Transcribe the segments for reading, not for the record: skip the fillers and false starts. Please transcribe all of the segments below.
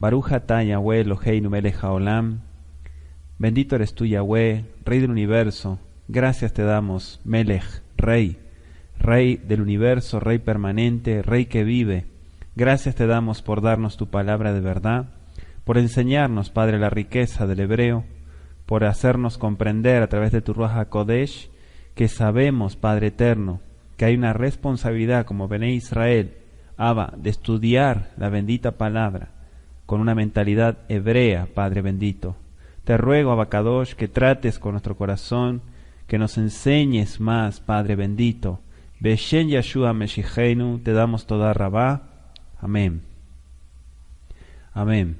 Baruch atah Yahweh Eloheinu melech haolam. Bendito eres tú, Yahweh, Rey del universo. Gracias te damos, Melech, Rey, Rey del universo, Rey permanente, Rey que vive. Gracias te damos por darnos tu palabra de verdad, por enseñarnos, Padre, la riqueza del hebreo, por hacernos comprender a través de tu Ruach HaKodesh que sabemos, Padre eterno, que hay una responsabilidad como Bené Israel, Abba, de estudiar la bendita palabra con una mentalidad hebrea, Padre bendito. Te ruego, Abba Kadosh, que trates con nuestro corazón, que nos enseñes más, Padre bendito. Beshen Yeshua Meshicheinu, te damos toda Rabá. Amén. Amén.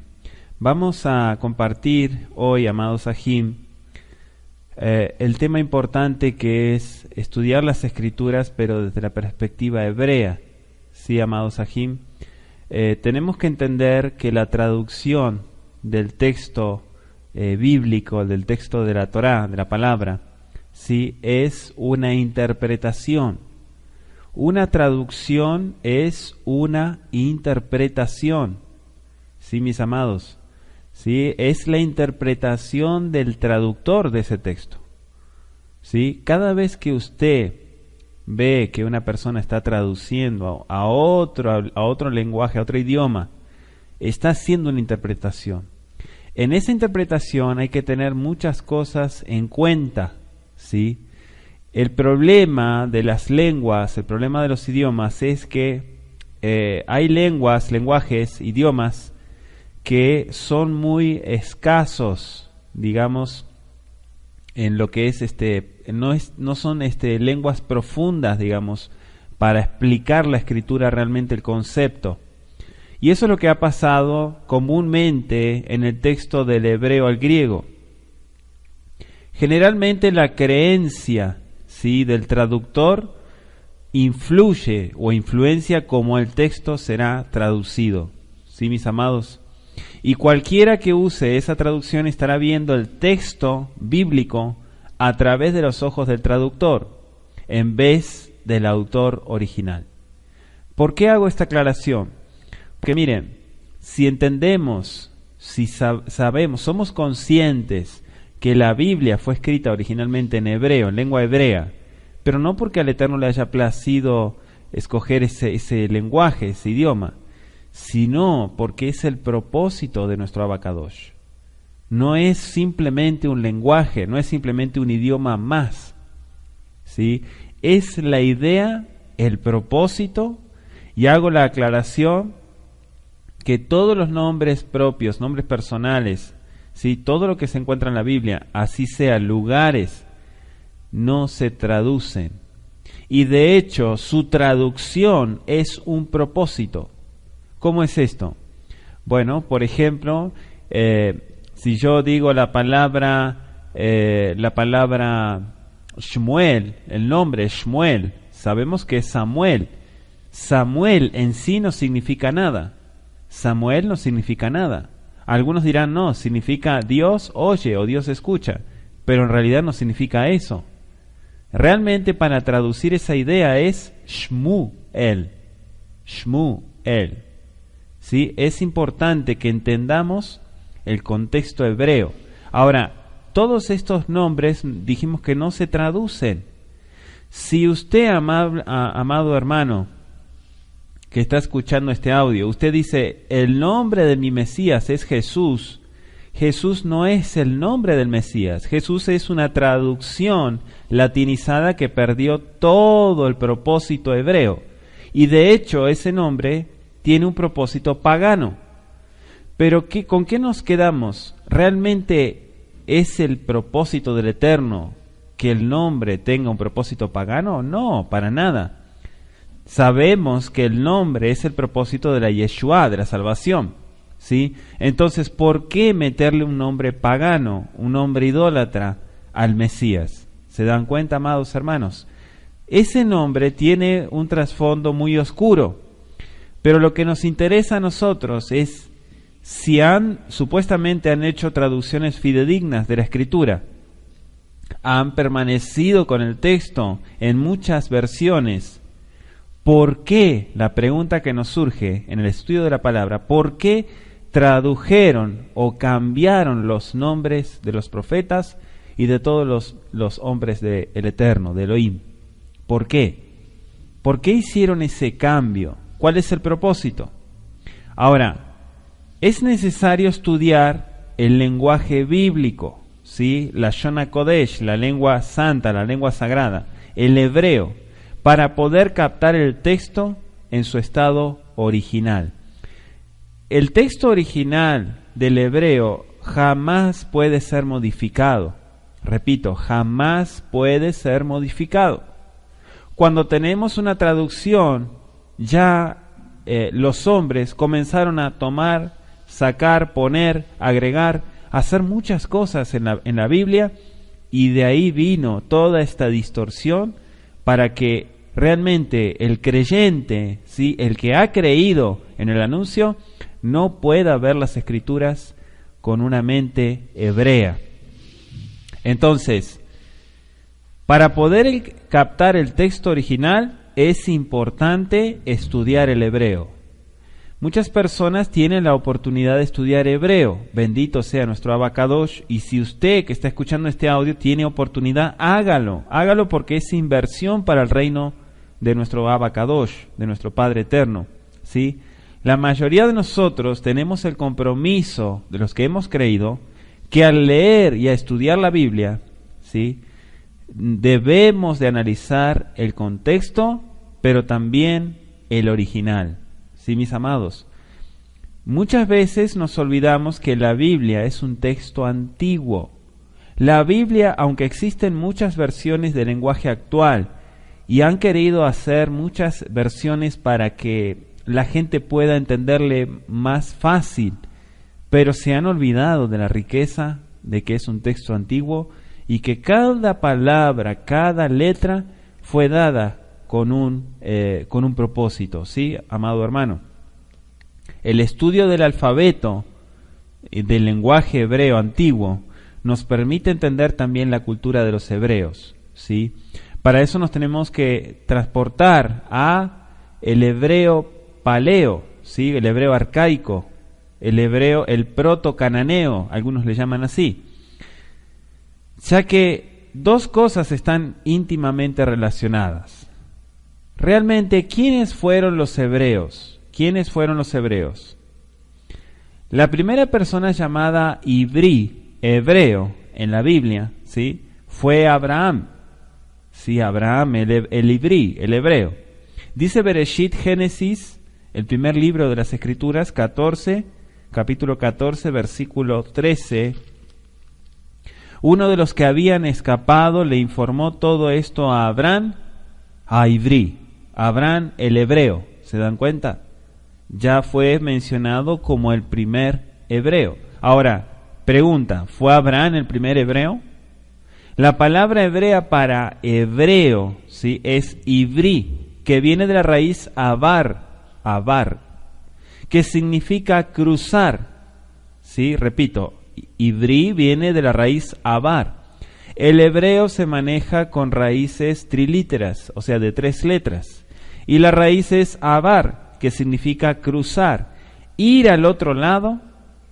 Vamos a compartir hoy, amados Ajim, el tema importante que es estudiar las Escrituras, pero desde la perspectiva hebrea. Sí, amados Ajim. Tenemos que entender que la traducción del texto bíblico, del texto de la Torá, de la palabra, sí, es una interpretación. Una traducción es una interpretación, sí, mis amados, sí, es la interpretación del traductor de ese texto, sí. Cada vez que usted ve que una persona está traduciendo a otro lenguaje, a otro idioma, está haciendo una interpretación. En esa interpretación hay que tener muchas cosas en cuenta, ¿sí? El problema de las lenguas, el problema de los idiomas es que hay lenguajes, idiomas que son muy escasos, digamos, en lo que es no son lenguas profundas, digamos, para explicar la escritura realmente, el concepto. Y eso es lo que ha pasado comúnmente en el texto del hebreo al griego. Generalmente la creencia, ¿sí?, del traductor influye o influencia como el texto será traducido, ¿sí, mis amados? Y cualquiera que use esa traducción estará viendo el texto bíblico a través de los ojos del traductor, en vez del autor original. ¿Por qué hago esta aclaración? Porque miren, si entendemos, si sabemos, somos conscientes que la Biblia fue escrita originalmente en hebreo, en lengua hebrea, pero no porque al Eterno le haya placido escoger ese lenguaje, ese idioma, sino porque es el propósito de nuestro Abba Kadosh. No es simplemente un lenguaje, no es simplemente un idioma más, ¿sí? Es la idea, el propósito, y hago la aclaración que todos los nombres propios, nombres personales, ¿sí?, todo lo que se encuentra en la Biblia, así sea lugares, no se traducen. Y de hecho, su traducción es un propósito. ¿Cómo es esto? Bueno, por ejemplo, si yo digo la palabra Shmuel, el nombre Shmuel, sabemos que es Samuel. Samuel en sí no significa nada. Samuel no significa nada. Algunos dirán, no, significa Dios oye o Dios escucha, pero en realidad no significa eso. Realmente para traducir esa idea es Shmuel. Shmuel. ¿Sí? Es importante que entendamos el contexto hebreo. Ahora, todos estos nombres dijimos que no se traducen. Si usted, amado hermano, que está escuchando este audio, usted dice, el nombre de mi Mesías es Jesús. Jesús no es el nombre del Mesías. Jesús es una traducción latinizada que perdió todo el propósito hebreo. Y de hecho ese nombre tiene un propósito pagano. Pero ¿con qué nos quedamos? ¿Realmente es el propósito del Eterno que el nombre tenga un propósito pagano? No, para nada. Sabemos que el nombre es el propósito de la Yeshua, de la salvación, ¿sí? Entonces, ¿por qué meterle un nombre pagano, un nombre idólatra al Mesías? ¿Se dan cuenta, amados hermanos? Ese nombre tiene un trasfondo muy oscuro, pero lo que nos interesa a nosotros es si supuestamente han hecho traducciones fidedignas de la Escritura. han permanecido con el texto en muchas versiones. ¿Por qué? La pregunta que nos surge en el estudio de la palabra, ¿por qué tradujeron o cambiaron los nombres de los profetas y de todos los hombres del Eterno, de Elohim? ¿Por qué? ¿Por qué hicieron ese cambio? ¿Cuál es el propósito? Ahora, es necesario estudiar el lenguaje bíblico, ¿sí? La Lashon HaKodesh, la lengua santa, la lengua sagrada, el hebreo, para poder captar el texto en su estado original. El texto original del hebreo jamás puede ser modificado. Repito, jamás puede ser modificado. Cuando tenemos una traducción, ya los hombres comenzaron a tomar, sacar, poner, agregar, hacer muchas cosas en la Biblia, y de ahí vino toda esta distorsión para que realmente el creyente, ¿sí?, el que ha creído en el anuncio, no pueda ver las Escrituras con una mente hebrea. Entonces, para poder captar el texto original es importante estudiar el hebreo. Muchas personas tienen la oportunidad de estudiar hebreo. Bendito sea nuestro Abba Kadosh. Y si usted que está escuchando este audio tiene oportunidad, hágalo. Hágalo porque es inversión para el reino de nuestro Abba Kadosh, de nuestro Padre Eterno, ¿sí? La mayoría de nosotros tenemos el compromiso, de los que hemos creído, que al leer y a estudiar la Biblia, ¿sí?, debemos de analizar el contexto, pero también el original. Sí, mis amados, muchas veces nos olvidamos que la Biblia es un texto antiguo. La Biblia, aunque existen muchas versiones de lenguaje actual y han querido hacer muchas versiones para que la gente pueda entenderle más fácil, pero se han olvidado de la riqueza de que es un texto antiguo y que cada palabra, cada letra fue dada con un propósito, ¿sí, amado hermano? El estudio del alfabeto, del lenguaje hebreo antiguo, nos permite entender también la cultura de los hebreos, ¿sí? Para eso nos tenemos que transportar a el hebreo paleo, ¿sí?, el hebreo arcaico, el hebreo, el proto-cananeo, algunos le llaman así, ya que dos cosas están íntimamente relacionadas. Realmente, ¿quiénes fueron los hebreos? ¿Quiénes fueron los hebreos? La primera persona llamada Ibrí, hebreo, en la Biblia, ¿sí?, fue Abraham. Sí, Abraham, el Ibrí, el hebreo. Dice Bereshit, Génesis, el primer libro de las Escrituras, capítulo 14, versículo 13. Uno de los que habían escapado le informó todo esto a Abraham, a Ibrí. Abraham, el hebreo, ¿se dan cuenta? Ya fue mencionado como el primer hebreo. Ahora, pregunta, ¿fue Abraham el primer hebreo? La palabra hebrea para hebreo, ¿sí?, es Ibrí, que viene de la raíz abar, que significa cruzar, ¿sí? Repito, Ibrí viene de la raíz abar. El hebreo se maneja con raíces trilíteras, o sea, de 3 letras. Y la raíz es abar, que significa cruzar, ir al otro lado,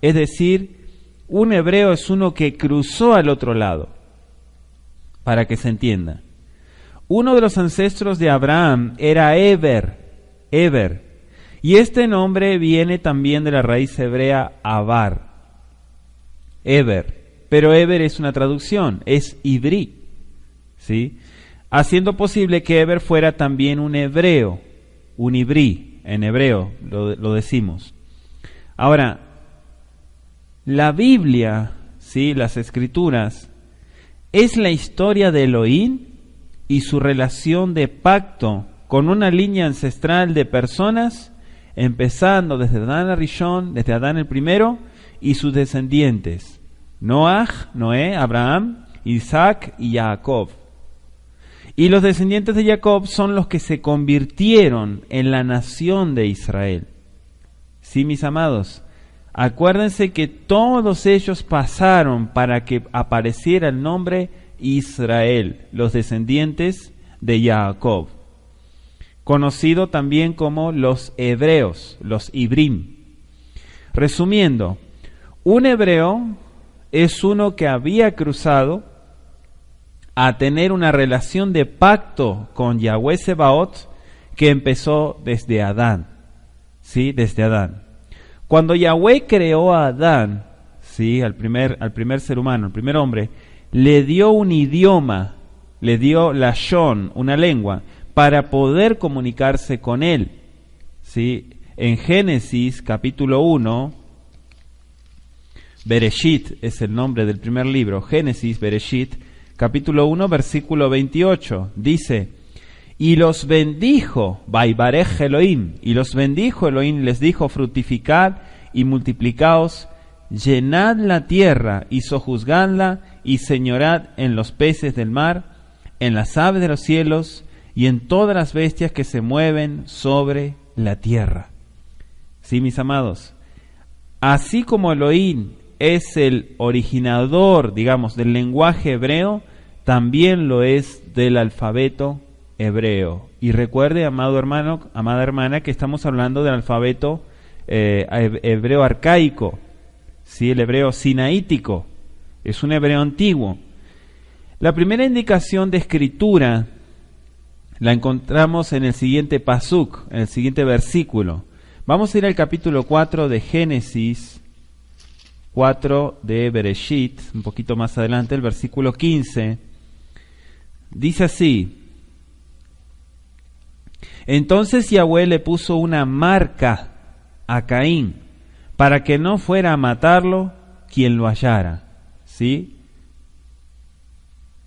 es decir, un hebreo es uno que cruzó al otro lado, para que se entienda. Uno de los ancestros de Abraham era Eber, y este nombre viene también de la raíz hebrea abar, Eber, pero Eber es una traducción, es Ibrí, ¿sí?, haciendo posible que Eber fuera también un hebreo, un Ibrí, en hebreo lo decimos. Ahora, la Biblia, ¿sí?, las Escrituras, es la historia de Elohim y su relación de pacto con una línea ancestral de personas, empezando desde Adán Arishon, desde Adán el primero, y sus descendientes, Noé, Abraham, Isaac y Jacob. Y los descendientes de Jacob son los que se convirtieron en la nación de Israel. Sí, mis amados, acuérdense que todos ellos pasaron para que apareciera el nombre Israel, los descendientes de Jacob, conocido también como los hebreos, los Ibrim. Resumiendo, un hebreo es uno que había cruzado a tener una relación de pacto con Yahweh Sebaot que empezó desde Adán, ¿sí? Desde Adán. Cuando Yahweh creó a Adán, ¿sí? al primer ser humano, al primer hombre, le dio un idioma, le dio lashon, una lengua, para poder comunicarse con él, ¿sí? En Génesis capítulo 1, Bereshit es el nombre del primer libro, Génesis, Bereshit, capítulo 1, versículo 28, dice: y los bendijo, Vaibarej Elohim, y los bendijo Elohim, les dijo: fructificad y multiplicaos, llenad la tierra y sojuzgadla, y señorad en los peces del mar, en las aves de los cielos, y en todas las bestias que se mueven sobre la tierra. Sí, mis amados, así como Elohim es el originador, digamos, del lenguaje hebreo, también lo es del alfabeto hebreo. Y recuerde, amado hermano, amada hermana, que estamos hablando del alfabeto hebreo arcaico, ¿sí? El hebreo sinaítico, es un hebreo antiguo. La primera indicación de escritura la encontramos en el siguiente pasuk, en el siguiente versículo. Vamos a ir al capítulo 4 de Génesis, 4 de Bereshit, un poquito más adelante, el versículo 15. Dice así: entonces Yahweh le puso una marca a Caín para que no fuera a matarlo quien lo hallara. ¿Sí?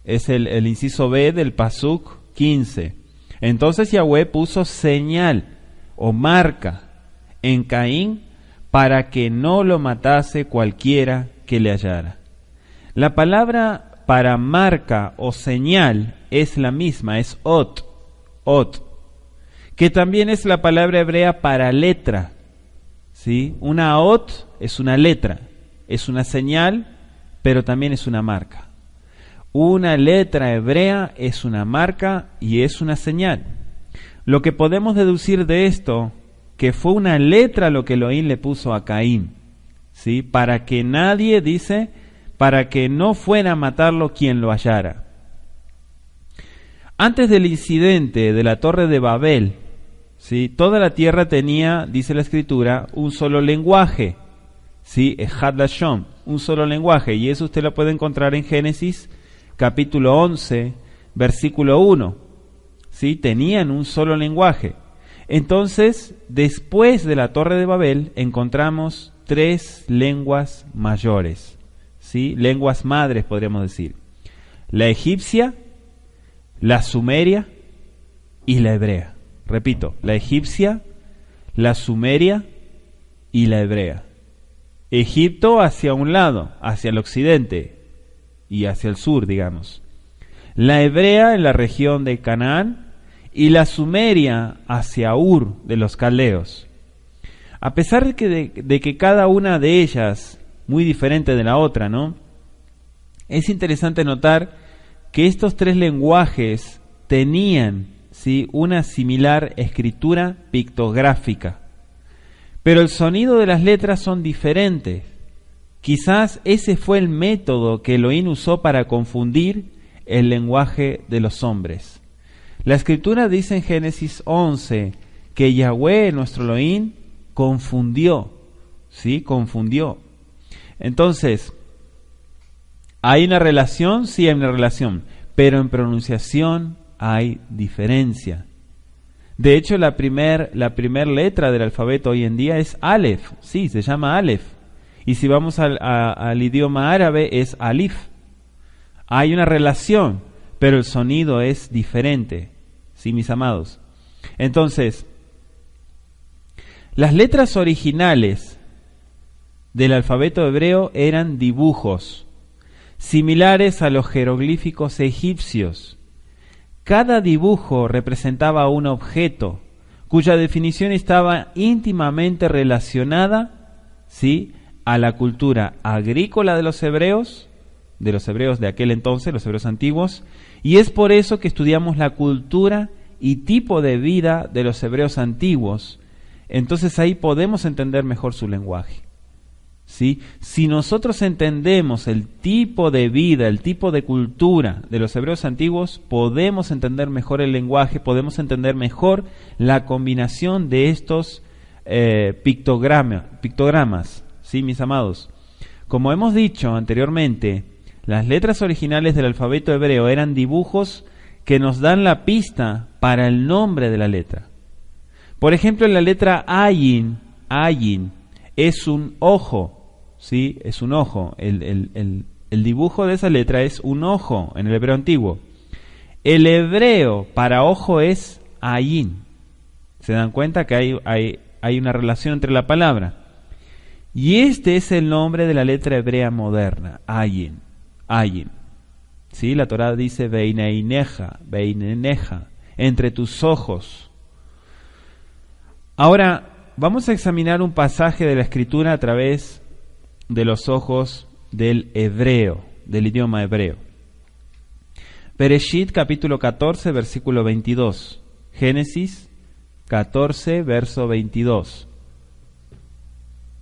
Es el inciso B del pasuk 15. Entonces Yahweh puso señal o marca en Caín para que no lo matase cualquiera que le hallara. La palabra para marca o señal es la misma, es ot, que también es la palabra hebrea para letra, ¿sí? Una ot es una letra, es una señal, pero también es una marca. Una letra hebrea es una marca y es una señal. Lo que podemos deducir de esto, que fue una letra lo que Elohim le puso a Caín, ¿sí? Para que nadie, dice, para que no fuera a matarlo quien lo hallara. Antes del incidente de la Torre de Babel, ¿sí? Toda la tierra tenía, dice la Escritura, un solo lenguaje, ¿sí? Echad Lashon, un solo lenguaje, y eso usted lo puede encontrar en Génesis capítulo 11, versículo 1, ¿sí? Tenían un solo lenguaje. Entonces, después de la Torre de Babel, encontramos 3 lenguas mayores, ¿sí? Lenguas madres, podríamos decir: la egipcia, la sumeria y la hebrea. Repito, la egipcia, la sumeria y la hebrea. Egipto hacia un lado, hacia el occidente, y hacia el sur, digamos. La hebrea en la región de Canaán y la sumeria hacia Ur de los caldeos. A pesar de que cada una de ellas muy diferente de la otra, ¿no? Es interesante notar que estos 3 lenguajes tenían, ¿sí?, una similar escritura pictográfica, pero el sonido de las letras son diferentes. Quizás ese fue el método que Elohim usó para confundir el lenguaje de los hombres. La Escritura dice en Génesis 11 que Yahweh, nuestro Elohim, confundió, ¿sí? Confundió. Entonces, ¿hay una relación? Sí, hay una relación, pero en pronunciación hay diferencia. De hecho, la primer letra del alfabeto hoy en día es Aleph, sí, se llama Aleph. Y si vamos al idioma árabe es Alif. Hay una relación, pero el sonido es diferente, ¿sí, mis amados? Entonces, las letras originales del alfabeto hebreo eran dibujos, similares a los jeroglíficos egipcios. Cada dibujo representaba un objeto cuya definición estaba íntimamente relacionada, ¿sí?, a la cultura agrícola de los hebreos, de los hebreos de aquel entonces, los hebreos antiguos, y es por eso que estudiamos la cultura y tipo de vida de los hebreos antiguos. Entonces ahí podemos entender mejor su lenguaje, ¿sí? Si nosotros entendemos el tipo de vida, el tipo de cultura de los hebreos antiguos, podemos entender mejor el lenguaje, podemos entender mejor la combinación de estos pictogramas, ¿sí, mis amados? Como hemos dicho anteriormente, las letras originales del alfabeto hebreo eran dibujos que nos dan la pista para el nombre de la letra. Por ejemplo, en la letra Ayin es un ojo, ¿sí? Es un ojo. El dibujo de esa letra es un ojo en el hebreo antiguo. El hebreo para ojo es Ayin. ¿Se dan cuenta que hay una relación entre la palabra? Y este es el nombre de la letra hebrea moderna, Ayin. ¿Sí? La Torá dice Beineineja, entre tus ojos. Ahora vamos a examinar un pasaje de la Escritura a través de los ojos del hebreo, del idioma hebreo. Bereshit capítulo 14, versículo 22. Génesis 14, verso 22.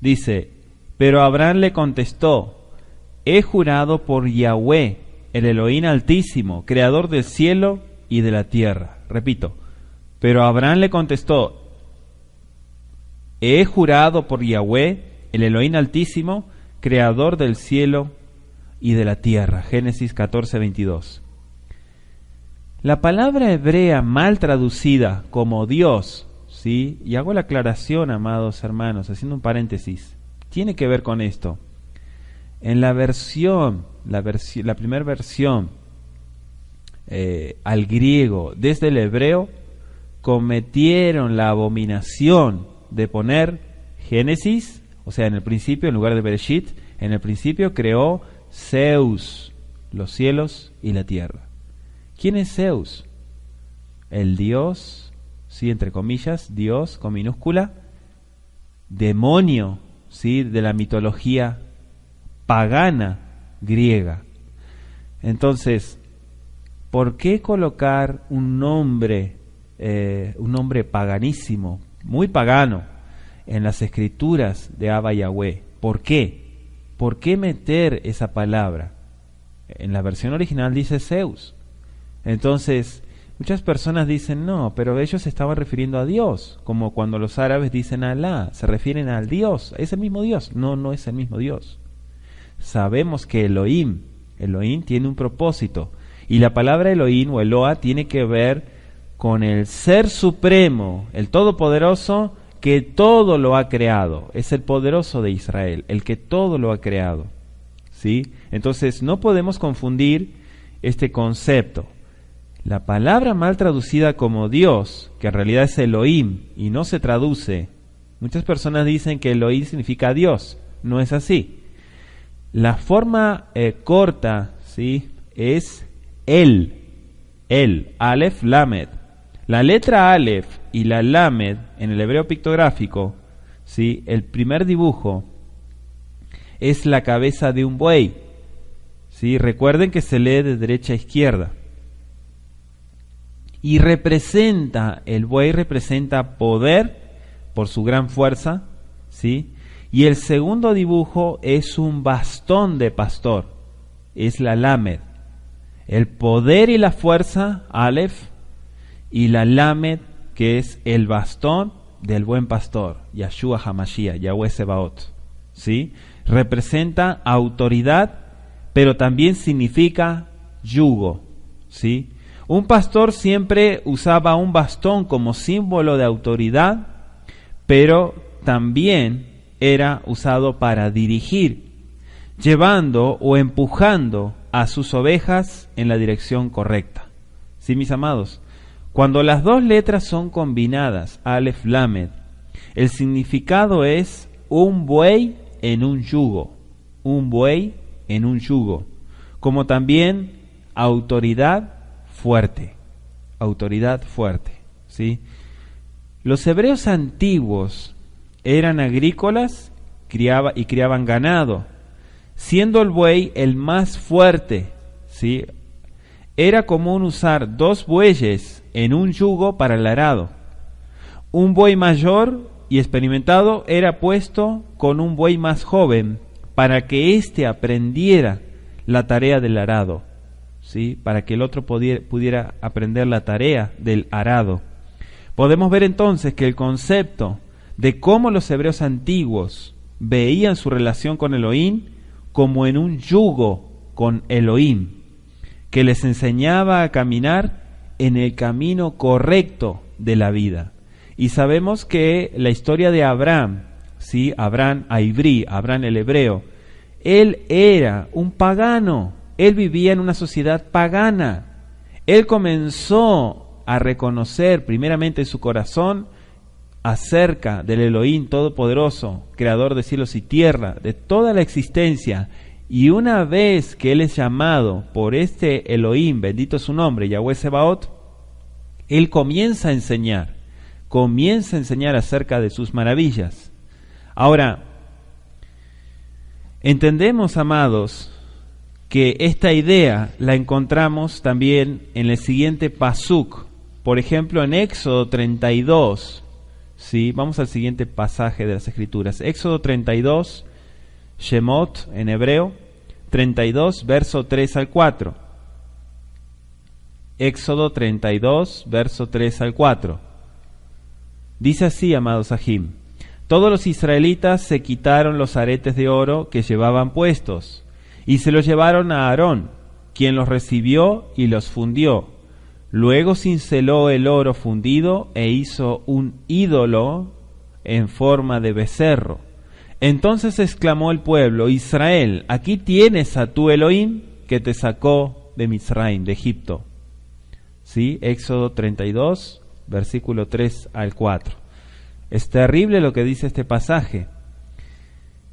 Dice, pero Abraham le contestó, he jurado por Yahweh, el Elohim Altísimo, creador del cielo y de la tierra. Repito, pero Abraham le contestó, he jurado por Yahweh, el Elohim Altísimo, creador del cielo y de la tierra. Génesis 14, 22. La palabra hebrea mal traducida como Dios, ¿sí? Y hago la aclaración, amados hermanos, haciendo un paréntesis, tiene que ver con esto. En la primera versión al griego desde el hebreo, cometieron la abominación de poner Génesis, o sea, en el principio, en lugar de Bereshit, en el principio creó Zeus, los cielos y la tierra. ¿Quién es Zeus? El dios, sí, entre comillas, Dios con minúscula, demonio, sí, de la mitología pagana griega. Entonces, ¿por qué colocar un nombre paganísimo, muy pagano, en las escrituras de Abba Yahweh? ¿Por qué? ¿Por qué meter esa palabra? En la versión original dice Zeus. Entonces, muchas personas dicen, no, pero ellos se estaban refiriendo a Dios, como cuando los árabes dicen Alá, se refieren al Dios, ¿es el mismo Dios? No, no es el mismo Dios. Sabemos que Elohim tiene un propósito, y la palabra Elohim o Eloa tiene que ver con el Ser Supremo, el Todopoderoso, que todo lo ha creado. Es el poderoso de Israel, el que todo lo ha creado, ¿sí? Entonces no podemos confundir este concepto. La palabra mal traducida como Dios, que en realidad es Elohim y no se traduce, muchas personas dicen que Elohim significa Dios. No es así. La forma corta, ¿sí?, es El, Aleph, Lamed. La letra Aleph y la Lamed en el hebreo pictográfico, ¿sí?, el primer dibujo es la cabeza de un buey, ¿sí? Recuerden que se lee de derecha a izquierda. Y el buey representa poder por su gran fuerza, ¿sí? Y el segundo dibujo es un bastón de pastor, es la Lamed. El poder y la fuerza, Aleph, y la Lamed, que es el bastón del buen pastor, Yahshua HaMashiach, Yahweh Sebaot, ¿sí? Representa autoridad, pero también significa yugo, ¿sí? Un pastor siempre usaba un bastón como símbolo de autoridad, pero también era usado para dirigir, llevando o empujando a sus ovejas en la dirección correcta. ¿Sí, mis amados? Cuando las dos letras son combinadas, Aleph, Lamed, el significado es un buey en un yugo, como también autoridad fuerte, ¿sí? Los hebreos antiguos eran agrícolas y criaban ganado. siendo el buey el más fuerte, ¿sí? Era común usar 2 bueyes en un yugo para el arado. Un buey mayor y experimentado era puesto con un buey más joven para que éste aprendiera la tarea del arado, ¿sí? Para que el otro pudiera aprender la tarea del arado. Podemos ver entonces que el concepto de cómo los hebreos antiguos veían su relación con Elohim como en un yugo con Elohim, que les enseñaba a caminar en el camino correcto de la vida. Y sabemos que la historia de Abraham, ¿sí? Abraham Aivrí, Abraham el hebreo, él era un pagano, él vivía en una sociedad pagana. Él comenzó a reconocer primeramente en su corazón acerca del Elohim Todopoderoso, Creador de cielos y tierra, de toda la existencia. Y una vez que él es llamado por este Elohim, bendito su nombre, Yahweh Sebaot, él comienza a enseñar acerca de sus maravillas. Ahora, entendemos, amados, que esta idea la encontramos también en el siguiente pasuk. Por ejemplo, en Éxodo 32, ¿sí? Vamos al siguiente pasaje de las Escrituras. Éxodo 32, Shemot en hebreo, 32, verso 3 al 4. Éxodo 32, verso 3 al 4. Dice así, amados Sahim: todos los israelitas se quitaron los aretes de oro que llevaban puestos, y se los llevaron a Aarón, quien los recibió y los fundió. Luego cinceló el oro fundido e hizo un ídolo en forma de becerro. Entonces exclamó el pueblo: Israel, aquí tienes a tu Elohim que te sacó de Mizraim, de Egipto. ¿Sí? Éxodo 32, versículo 3 al 4. Es terrible lo que dice este pasaje.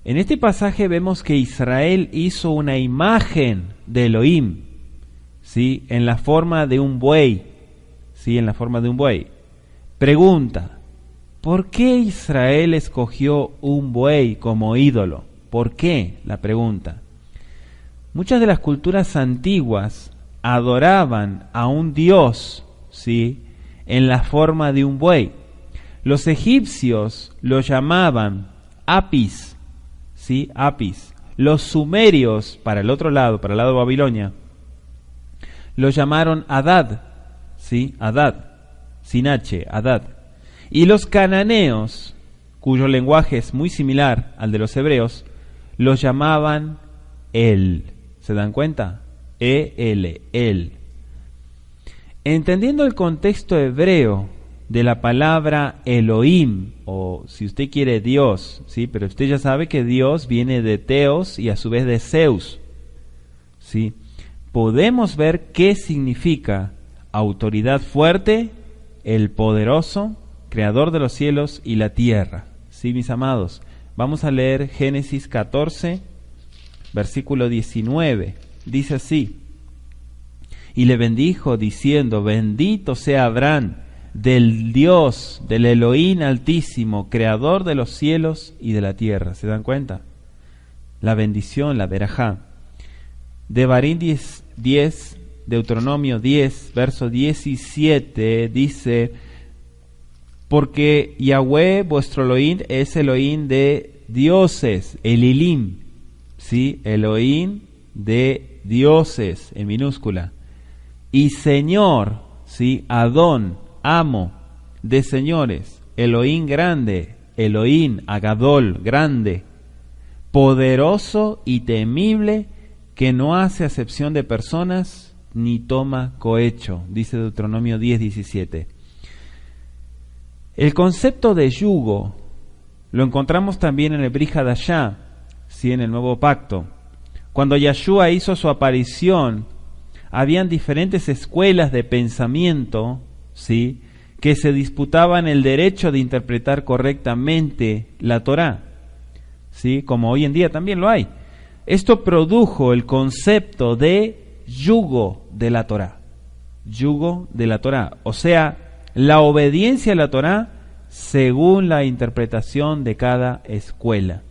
En este pasaje vemos que Israel hizo una imagen de Elohim, ¿sí? En la forma de un buey, ¿sí? En la forma de un buey. Pregunta: ¿por qué Israel escogió un buey como ídolo? ¿Por qué? La pregunta. Muchas de las culturas antiguas adoraban a un dios, ¿sí? En la forma de un buey. Los egipcios lo llamaban Apis, ¿sí? Apis. Los sumerios, para el otro lado, para el lado de Babilonia, lo llamaron Adad, ¿sí? Adad, sin H, Adad. Y los cananeos, cuyo lenguaje es muy similar al de los hebreos, los llamaban El. ¿Se dan cuenta? E-L, El. Entendiendo el contexto hebreo de la palabra Elohim, o si usted quiere Dios, ¿sí? Pero usted ya sabe que Dios viene de Teos y a su vez de Zeus, ¿sí? Podemos ver qué significa autoridad fuerte, el poderoso, creador de los cielos y la tierra. ¿Sí, mis amados? Vamos a leer Génesis 14, versículo 19. Dice así: y le bendijo diciendo: bendito sea Abraham del Dios, del Elohim Altísimo, creador de los cielos y de la tierra. ¿Se dan cuenta? La bendición, la verajá. Devarim 10, Deuteronomio 10, verso 17, dice: porque Yahweh vuestro Elohim es Elohim de dioses, Elilim, ¿sí? Elohim de dioses, en minúscula. Y Señor, ¿sí? Adón, amo, de señores, Elohim grande, Elohim Agadol, grande, poderoso y temible, que no hace acepción de personas ni toma cohecho, dice Deuteronomio 10:17. El concepto de yugo lo encontramos también en el Brit Hadashah, ¿sí? En el Nuevo Pacto. Cuando Yahshua hizo su aparición, habían diferentes escuelas de pensamiento, ¿sí? Que se disputaban el derecho de interpretar correctamente la Torá, ¿sí? Como hoy en día también lo hay. Esto produjo el concepto de yugo de la Torá. Yugo de la Torá. O sea, la obediencia a la Torá según la interpretación de cada escuela.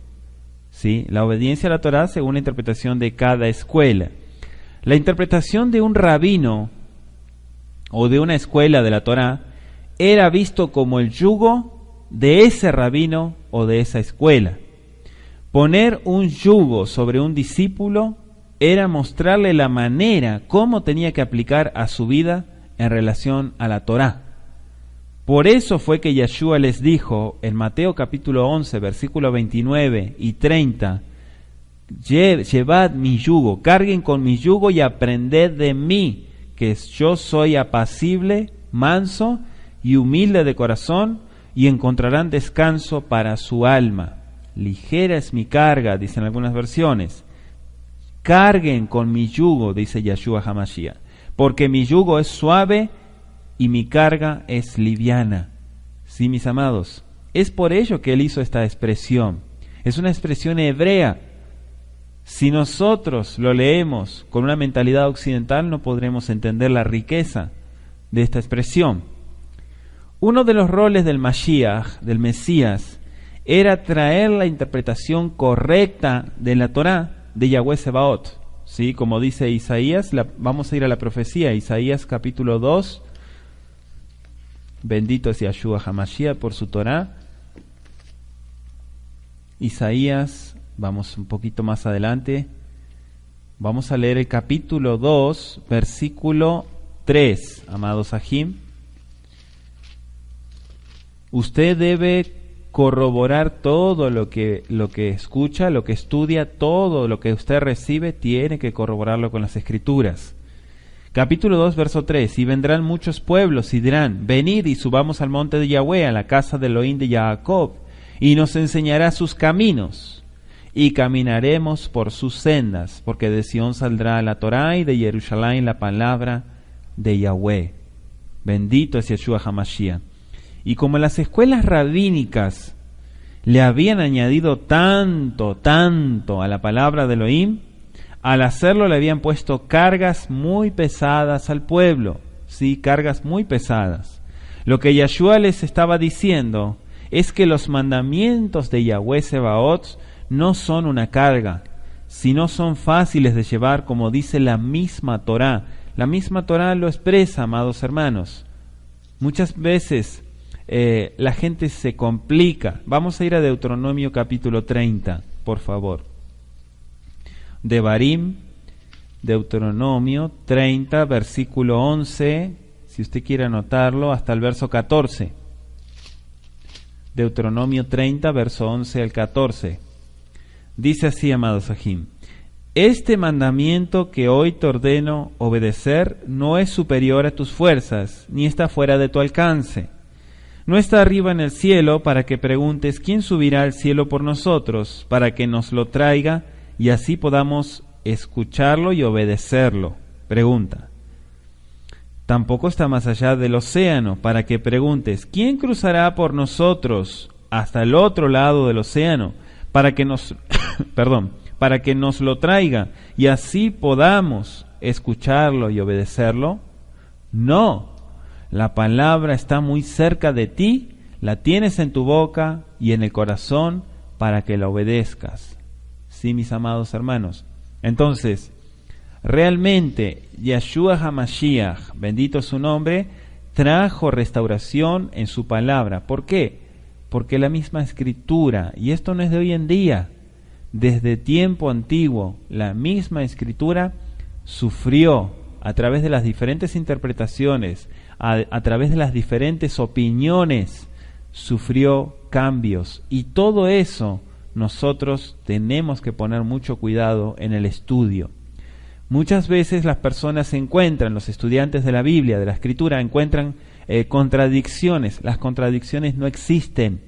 ¿sí? La obediencia a la Torá según la interpretación de cada escuela. La interpretación de un rabino o de una escuela de la Torá era visto como el yugo de ese rabino o de esa escuela. Poner un yugo sobre un discípulo era mostrarle la manera cómo tenía que aplicar a su vida en relación a la Torá. Por eso fue que Yeshua les dijo en Mateo capítulo 11, versículos 29 y 30, llevad mi yugo, carguen con mi yugo y aprended de mí, que yo soy apacible, manso y humilde de corazón, y encontrarán descanso para su alma. Ligera es mi carga, dicen algunas versiones. Carguen con mi yugo, dice Yeshua HaMashiach, porque mi yugo es suave y mi carga es liviana. Sí, mis amados, es por ello que él hizo esta expresión. Es una expresión hebrea. Si nosotros lo leemos con una mentalidad occidental, no podremos entender la riqueza de esta expresión. Uno de los roles del Mashiach, del Mesías, era traer la interpretación correcta de la Torá de Yahweh Sebaot. ¿Sí? Como dice Isaías, vamos a ir a la profecía, Isaías capítulo 2. Bendito es Yeshua HaMashiach por su Torá. Isaías, vamos un poquito más adelante. Vamos a leer el capítulo 2, versículo 3, amados Ajim. Usted debe corroborar todo lo que escucha, lo que estudia, todo lo que usted recibe, tiene que corroborarlo con las Escrituras. Capítulo 2, verso 3. Y vendrán muchos pueblos y dirán, venid y subamos al monte de Yahweh, a la casa de Elohim de Jacob, y nos enseñará sus caminos, y caminaremos por sus sendas, porque de Sión saldrá la Torá y de Jerusalén la palabra de Yahweh. Bendito es Yeshua HaMashiach. Y como las escuelas rabínicas le habían añadido tanto a la palabra de Elohim, al hacerlo le habían puesto cargas muy pesadas al pueblo, sí, cargas muy pesadas. Lo que Yeshua les estaba diciendo es que los mandamientos de Yahweh Sebaot no son una carga, sino son fáciles de llevar, como dice la misma Torá. La misma Torá lo expresa, amados hermanos. Muchas veces la gente se complica. Vamos a ir a Deuteronomio capítulo 30, por favor. Devarim, Deuteronomio 30, versículo 11, si usted quiere anotarlo, hasta el verso 14. Deuteronomio 30, verso 11 al 14. Dice así, amados Ajim: este mandamiento que hoy te ordeno obedecer no es superior a tus fuerzas, ni está fuera de tu alcance. No está arriba en el cielo para que preguntes quién subirá al cielo por nosotros, para que nos lo traiga y así podamos escucharlo y obedecerlo. Pregunta. Tampoco está más allá del océano para que preguntes quién cruzará por nosotros hasta el otro lado del océano, para que nos para que nos lo traiga y así podamos escucharlo y obedecerlo. No. La palabra está muy cerca de ti, la tienes en tu boca y en el corazón para que la obedezcas. Sí, mis amados hermanos. Entonces, realmente, Yeshua HaMashiach, bendito su nombre, trajo restauración en su palabra. ¿Por qué? Porque la misma Escritura, y esto no es de hoy en día, desde tiempo antiguo, la misma Escritura sufrió a través de las diferentes interpretaciones, a través de las diferentes opiniones, sufrió cambios. Y todo eso nosotros tenemos que poner mucho cuidado en el estudio. Muchas veces las personas encuentran, los estudiantes de la Biblia, de la Escritura, encuentran contradicciones. Las contradicciones no existen.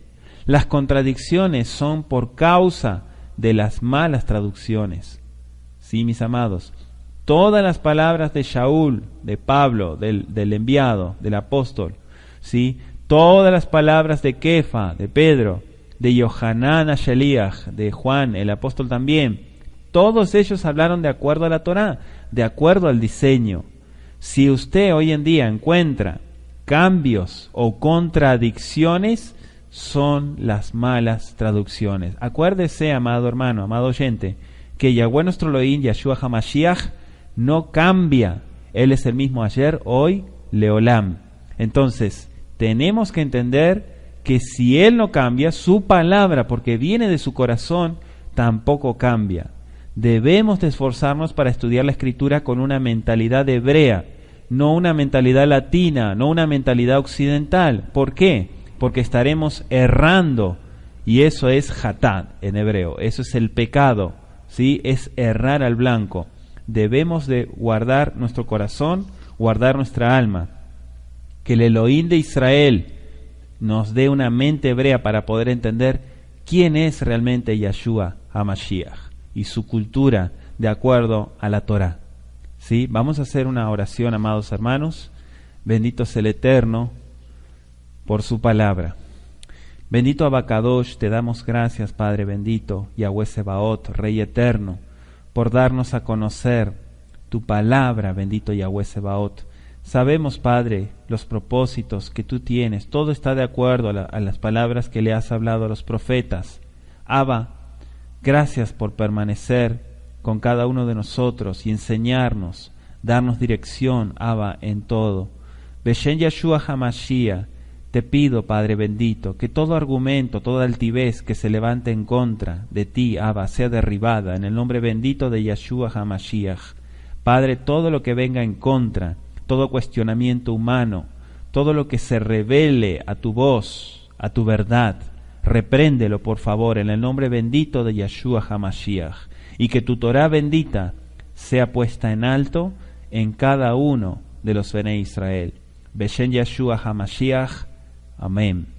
Las contradicciones son por causa de las malas traducciones. Sí, mis amados. Todas las palabras de Shaul, de Pablo, del enviado, del apóstol, ¿sí? Todas las palabras de Kefa, de Pedro, de Yohanan Asheliach, de Juan, el apóstol también, todos ellos hablaron de acuerdo a la Torá, de acuerdo al diseño. Si usted hoy en día encuentra cambios o contradicciones, son las malas traducciones. Acuérdese, amado hermano, amado oyente, que Yahweh nuestro Elohim, Yahshua HaMashiach, no cambia. Él es el mismo ayer, hoy, leolam. Entonces, tenemos que entender que si Él no cambia, su palabra, porque viene de su corazón, tampoco cambia. Debemos de esforzarnos para estudiar la Escritura con una mentalidad hebrea, no una mentalidad latina, no una mentalidad occidental. ¿Por qué? Porque estaremos errando, y eso es hatad en hebreo, eso es el pecado, ¿sí? Es errar al blanco. Debemos de guardar nuestro corazón, guardar nuestra alma. Que el Elohim de Israel nos dé una mente hebrea para poder entender quién es realmente Yahshua HaMashiach y su cultura de acuerdo a la Torá. ¿Sí? Vamos a hacer una oración, amados hermanos. Bendito es el Eterno por su palabra. Bendito Abacadosh, te damos gracias, Padre bendito, Yahweh Sebaot, Rey eterno, por darnos a conocer tu palabra, bendito Yahweh Sebaot. Sabemos, Padre, los propósitos que tú tienes. Todo está de acuerdo a las palabras que le has hablado a los profetas. Abba, gracias por permanecer con cada uno de nosotros y enseñarnos, darnos dirección, Abba, en todo. Beshen Yahshua HaMashiach, te pido, Padre bendito, que todo argumento, toda altivez que se levante en contra de ti, Abba, sea derribada en el nombre bendito de Yahshua HaMashiach. Padre, todo lo que venga en contra, todo cuestionamiento humano, todo lo que se revele a tu voz, a tu verdad, repréndelo por favor en el nombre bendito de Yahshua HaMashiach, y que tu Torá bendita sea puesta en alto en cada uno de los Bnei Israel. Beshen Yahshua HaMashiach. Amén.